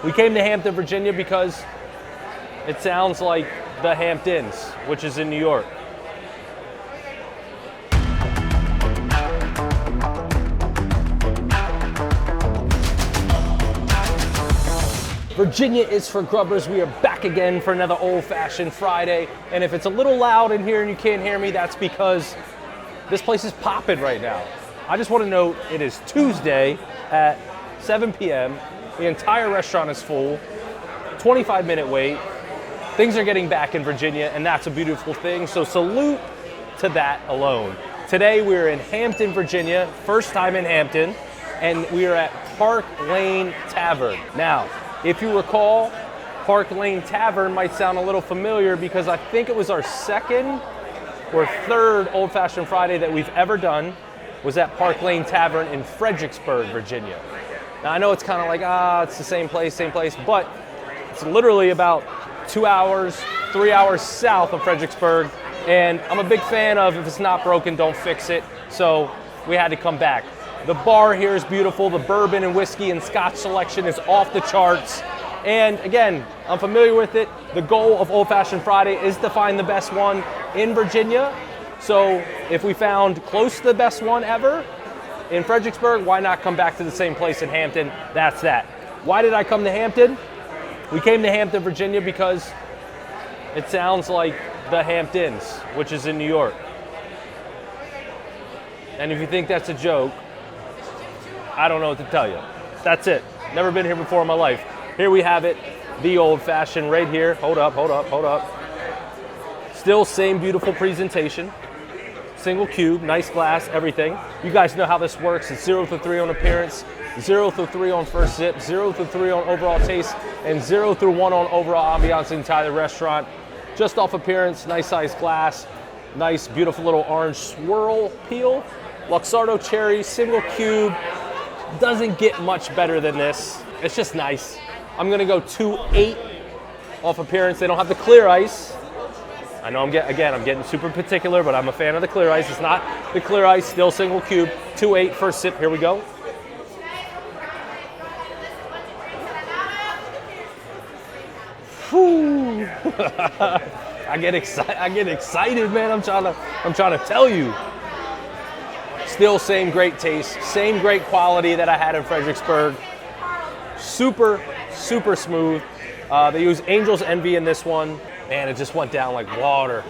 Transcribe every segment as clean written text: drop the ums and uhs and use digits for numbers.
We came to Hampton, Virginia because it sounds like the Hamptons, which is in New York. Virginia is for Grubbers. We are back again for another old-fashioned Friday. And if it's a little loud in here and you can't hear me, that's because this place is popping right now. I just want to note it is Tuesday at 7 p.m. The entire restaurant is full, 25-minute wait. Things are getting back in Virginia, and that's a beautiful thing. So salute to that alone. Today we're in Hampton, Virginia, first time in Hampton, and we are at Park Lane Tavern. Now, if you recall, Park Lane Tavern might sound a little familiar because I think it was our second or third Old Fashioned Friday that we've ever done was at Park Lane Tavern in Fredericksburg, Virginia. Now I know it's kind of like, it's the same place, but it's literally about 2 hours, 3 hours south of Fredericksburg. And I'm a big fan of if it's not broken, don't fix it. So we had to come back. The bar here is beautiful. The bourbon and whiskey and scotch selection is off the charts. And again, I'm familiar with it. The goal of Old Fashioned Friday is to find the best one in Virginia. So if we found close to the best one ever in Fredericksburg, why not come back to the same place in Hampton? That's that. Why did I come to Hampton? We came to Hampton, Virginia because it sounds like the Hamptons, which is in New York. And if you think that's a joke, I don't know what to tell you. That's it. Never been here before in my life. Here we have it, the old fashioned right here. Hold up. Still same beautiful presentation. Single cube, nice glass, everything. You guys know how this works. It's 0 through 3 on appearance, 0 through 3 on first sip, 0 through 3 on overall taste, and 0 through 1 on overall ambiance in the entire restaurant. Just off appearance, nice size glass, nice beautiful little orange swirl peel, Luxardo cherry, single cube. Doesn't get much better than this. It's just nice. I'm gonna go 2.8 off appearance. They don't have the clear ice. I know I'm getting super particular, but I'm a fan of the clear ice. It's not the clear ice, still single cube. 2.8 first sip, here we go. Whew. I get excited, man. I'm trying to tell you. Still same great taste, same great quality that I had in Fredericksburg. Super smooth. They use Angel's Envy in this one. Man, it just went down like water.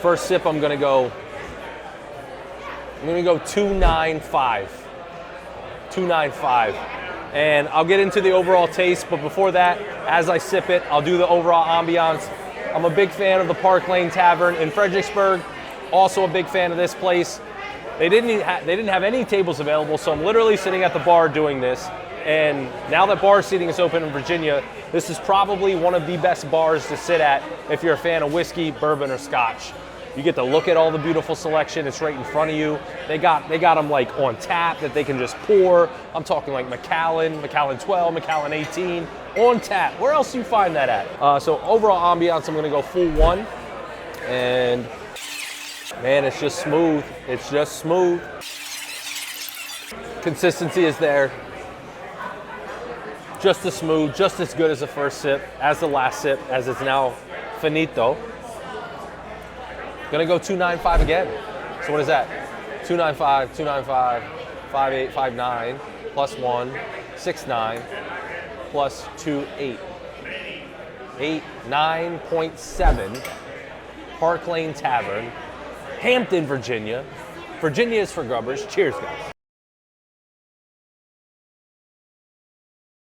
First sip, I'm gonna go 2.95. 2.95. And I'll get into the overall taste, but before that, as I sip it, I'll do the overall ambiance. I'm a big fan of the Park Lane Tavern in Fredericksburg. Also a big fan of this place. They didn't have any tables available, so I'm literally sitting at the bar doing this. And now that bar seating is open in Virginia, this is probably one of the best bars to sit at if you're a fan of whiskey, bourbon, or scotch. You get to look at all the beautiful selection. It's right in front of you. They got them like on tap that they can just pour. I'm talking like Macallan 12, Macallan 18 on tap. Where else do you find that at? So overall ambiance, I'm gonna go full 1. And man, it's just smooth. It's just smooth. Consistency is there. Just as smooth, just as good as the first sip, as the last sip, as it's now finito. Gonna go 2.95 again. So what is that? 2.95, 2.95, 5.8, 5.9, plus 1, 6.9, plus 2.8. 9.7. Park Lane Tavern, Hampton, Virginia. Virginia is for Grubbers. Cheers, guys.